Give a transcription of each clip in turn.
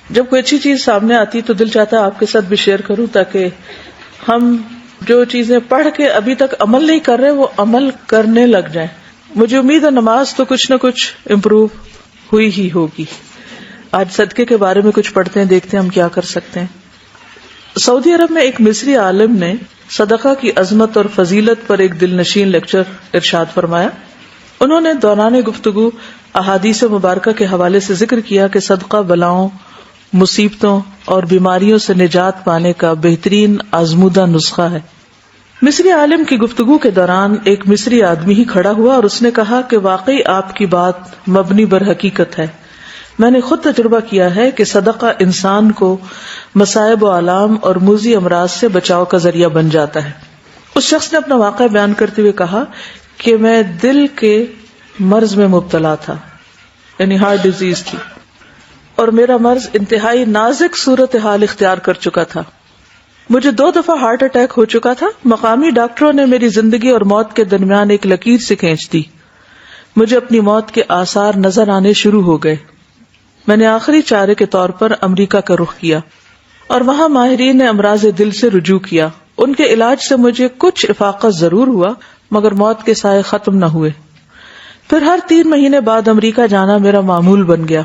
جب کوئی اچھی چیز سامنے آتی تو دل چاہتا ہے آپ کے ساتھ بھی شیئر کروں، تاکہ ہم جو چیزیں پڑھ کے ابھی تک عمل نہیں کر رہے وہ عمل کرنے لگ جائیں. مجھے امید ہے نماز تو کچھ نہ کچھ امپروو ہوئی ہی ہوگی. آج صدقے کے بارے میں کچھ پڑھتے ہیں، دیکھتے ہیں ہم کیا کر سکتے ہیں. سعودی عرب میں ایک مصری عالم نے صدقہ کی عظمت اور فضیلت پر ایک دل نشین لیکچر ارشاد فرمایا. انہوں نے دوران گفتگو احادیث مبارکہ کے حوالے سے ذکر کیا کہ صدقہ بلاؤں، مصیبتوں اور بیماریوں سے نجات پانے کا بہترین آزمودہ نسخہ ہے. مصری عالم کی گفتگو کے دوران ایک مصری آدمی ہی کھڑا ہوا اور اس نے کہا کہ واقعی آپ کی بات مبنی بر حقیقت ہے. میں نے خود تجربہ کیا ہے کہ صدقہ انسان کو مصائب و آلام اور موذی امراض سے بچاؤ کا ذریعہ بن جاتا ہے. اس شخص نے اپنا واقعہ بیان کرتے ہوئے کہا کہ میں دل کے مرض میں مبتلا تھا، یعنی ہارٹ ڈیزیز تھی، اور میرا مرض انتہائی نازک صورتحال اختیار کر چکا تھا. مجھے 2 دفعہ ہارٹ اٹیک ہو چکا تھا. مقامی ڈاکٹروں نے میری زندگی اور موت کے درمیان ایک لکیر سے کھینچ دی. مجھے اپنی موت کے آثار نظر آنے شروع ہو گئے. میں نے آخری چارے کے طور پر امریکہ کا رخ کیا اور وہاں ماہرین نے امراض دل سے رجوع کیا. ان کے علاج سے مجھے کچھ افاقہ ضرور ہوا، مگر موت کے سائے ختم نہ ہوئے. پھر ہر 3 مہینے بعد امریکہ جانا میرا معمول بن گیا.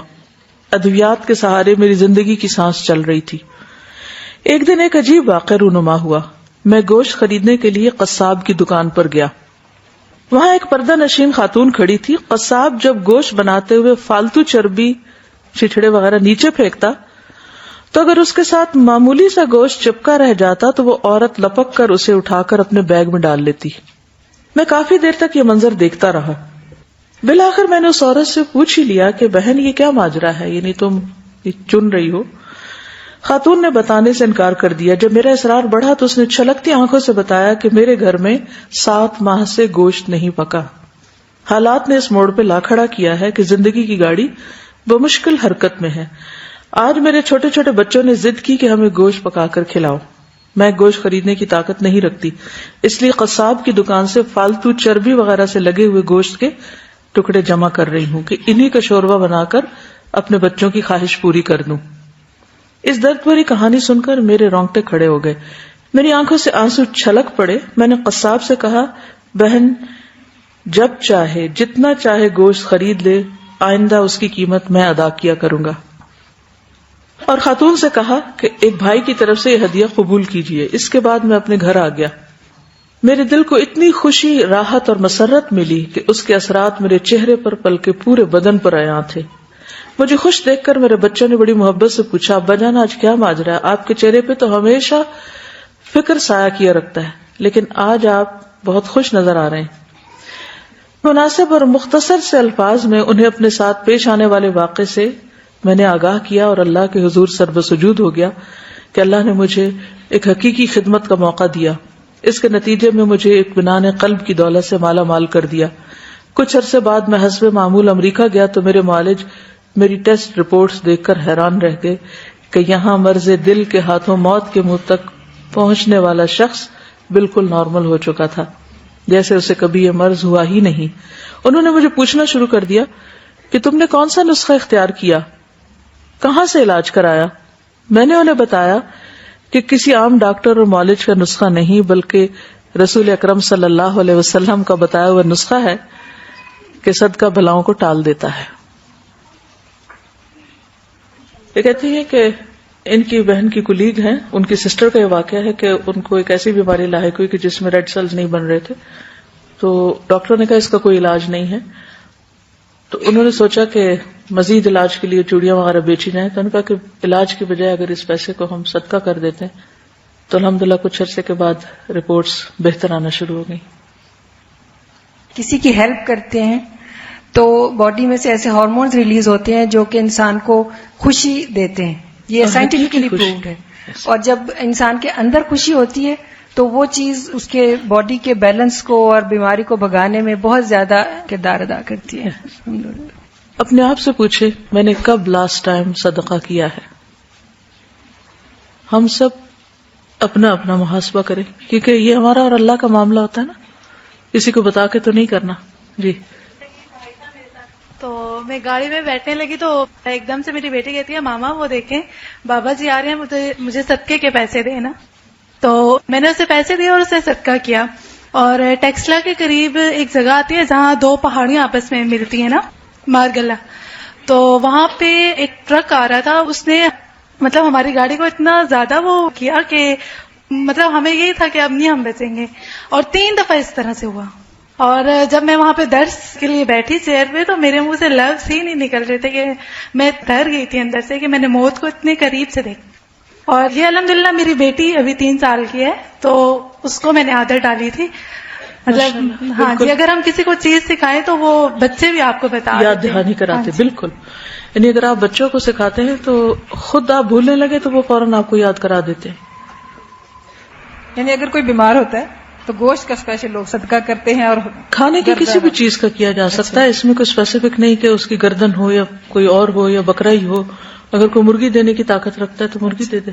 ادویات کے سہارے میری زندگی کی سانس چل رہی تھی. ایک دن ایک عجیب واقعہ رونما ہوا. میں گوشت خریدنے کے لیے قصاب کی دکان پر گیا. وہاں ایک پردہ نشین خاتون کھڑی تھی. قصاب جب گوشت بناتے ہوئے فالتو چربی، چچھڑے وغیرہ نیچے پھینکتا تو اگر اس کے ساتھ معمولی سا گوشت چپکا رہ جاتا تو وہ عورت لپک کر اسے اٹھا کر اپنے بیگ میں ڈال لیتی. میں کافی دیر تک یہ منظر دیکھتا رہا. بالآخر میں نے اس عورت سے پوچھ ہی لیا کہ بہن یہ کیا ماجرا ہے، یعنی تم چن رہی ہو؟ خاتون نے بتانے سے انکار کر دیا. جب میرا اصرار بڑھا تو اس نے چھلکتی آنکھوں سے بتایا کہ میرے گھر میں 7 ماہ سے گوشت نہیں پکا. حالات نے اس موڑ پہ لا کھڑا کیا ہے کہ زندگی کی گاڑی بمشکل حرکت میں ہے. آج میرے چھوٹے چھوٹے بچوں نے ضد کی کہ ہمیں گوشت پکا کر کھلاؤ. میں گوشت خریدنے کی طاقت نہیں رکھتی، اس لیے قصاب کی دکان سے فالتو چربی وغیرہ سے لگے ہوئے گوشت کے ٹکڑے جمع کر رہی ہوں کہ انہی کا شوربہ بنا کر اپنے بچوں کی خواہش پوری کر دوں. اس درد بھری کہانی سن کر میرے رونگٹے کھڑے ہو گئے. میری آنکھوں سے آنسو چھلک پڑے. میں نے قصاب سے کہا بہن جب چاہے جتنا چاہے گوشت خرید لے، آئندہ اس کی قیمت میں ادا کیا کروں گا. اور خاتون سے کہا کہ ایک بھائی کی طرف سے یہ ہدیہ قبول کیجیے. اس کے بعد میں اپنے گھر آ گیا. میرے دل کو اتنی خوشی، راحت اور مسرت ملی کہ اس کے اثرات میرے چہرے پر بلکہ پورے بدن پر عیاں تھے. مجھے خوش دیکھ کر میرے بچوں نے بڑی محبت سے پوچھا ابا جان آج کیا ماجرا ہے؟ آپ کے چہرے پہ تو ہمیشہ فکر سایہ کیا رکھتا ہے، لیکن آج آپ بہت خوش نظر آ رہے ہیں. مناسب اور مختصر سے الفاظ میں انہیں اپنے ساتھ پیش آنے والے واقعے سے میں نے آگاہ کیا اور اللہ کے حضور سر بسجود ہو گیا کہ اللہ نے مجھے ایک حقیقی خدمت کا موقع دیا. اس کے نتیجے میں مجھے اطمینان قلب کی دولت سے مالا مال کر دیا. کچھ عرصے بعد میں حسب معمول امریکہ گیا تو میرے معالج میری ٹیسٹ رپورٹس دیکھ کر حیران رہ گئے کہ یہاں مرض دل کے ہاتھوں موت کے منہ تک پہنچنے والا شخص بالکل نارمل ہو چکا تھا، جیسے اسے کبھی یہ مرض ہوا ہی نہیں. انہوں نے مجھے پوچھنا شروع کر دیا کہ تم نے کون سا نسخہ اختیار کیا، کہاں سے علاج کرایا؟ میں نے انہیں بتایا کہ کسی عام ڈاکٹر اور معالج کا نسخہ نہیں بلکہ رسول اکرم صلی اللہ علیہ وسلم کا بتایا ہوا نسخہ ہے کہ صدقہ بلاؤں کو ٹال دیتا ہے. یہ کہتی ہے کہ ان کی بہن کی کولیگ ہیں، ان کی سسٹر کا یہ واقعہ ہے کہ ان کو ایک ایسی بیماری لاحق ہوئی کہ جس میں ریڈ سیلز نہیں بن رہے تھے. تو ڈاکٹر نے کہا اس کا کوئی علاج نہیں ہے. تو انہوں نے سوچا کہ مزید علاج کے لیے چوڑیاں وغیرہ بیچی جائیں. تو انہوں نے کہا کہ علاج کی بجائے اگر اس پیسے کو ہم صدقہ کر دیتے ہیں تو الحمدللہ کچھ عرصے کے بعد رپورٹس بہتر آنا شروع ہو گئی. کسی کی ہیلپ کرتے ہیں تو باڈی میں سے ایسے ہارمونز ریلیز ہوتے ہیں جو کہ انسان کو خوشی دیتے ہیں. یہ سائنٹیفکلی پرووڈ ہے. اور جب انسان کے اندر خوشی ہوتی ہے تو وہ چیز اس کے باڈی کے بیلنس کو اور بیماری کو بھگانے میں بہت زیادہ کردار ادا کرتی ہے. اپنے آپ سے پوچھے میں نے کب لاسٹ ٹائم صدقہ کیا ہے. ہم سب اپنا اپنا محاسبہ کریں کیونکہ یہ ہمارا اور اللہ کا معاملہ ہوتا ہے نا، کسی کو بتا کے تو نہیں کرنا. جی تو میں گاڑی میں بیٹھنے لگی تو ایک دم سے میری بیٹی کہتی ہے ماما وہ دیکھیں بابا جی آ رہے ہیں, مجھے صدقے کے پیسے دے نا. تو میں نے اسے پیسے دیے اور اسے صدقہ کیا. اور ٹیکسلا کے قریب ایک جگہ آتی ہے جہاں دو پہاڑیاں آپس میں ملتی ہیں نا, مارگلہ. تو وہاں پہ ایک ٹرک آ رہا تھا, اس نے مطلب ہماری گاڑی کو اتنا زیادہ وہ کیا کہ مطلب ہمیں یہی تھا کہ اب نہیں ہم بچیں گے. اور 3 دفعہ اس طرح سے ہوا. اور جب میں وہاں پہ درس کے لیے بیٹھی چیئر پہ تو میرے منہ سے لفظ ہی نہیں نکل رہے تھے کہ میں ڈر گئی تھی اندر سے کہ میں نے موت کو اتنے قریب سے دیکھا. اور یہ الحمدللہ میری بیٹی ابھی 3 سال کی ہے تو اس کو میں نے عادت ڈالی تھی. مطلب ہاں جی, اگر ہم کسی کو چیز سکھائیں تو وہ بچے بھی آپ کو بتا یاد دہانی کراتے. بالکل, یعنی اگر آپ بچوں کو سکھاتے ہیں تو خود آپ بھولنے لگے تو وہ فوراً آپ کو یاد کرا دیتے ہیں. یعنی اگر کوئی بیمار ہوتا ہے تو گوشت کا اسپیشل لوگ صدقہ کرتے ہیں, اور کھانے کی کسی بھی چیز کا کیا جا سکتا ہے, اس میں کوئی اسپیسیفک نہیں کہ اس کی گردن ہو یا کوئی اور ہو یا بکرا ہی ہو. اگر کوئی مرغی دینے کی طاقت رکھتا ہے تو مرغی دے دے.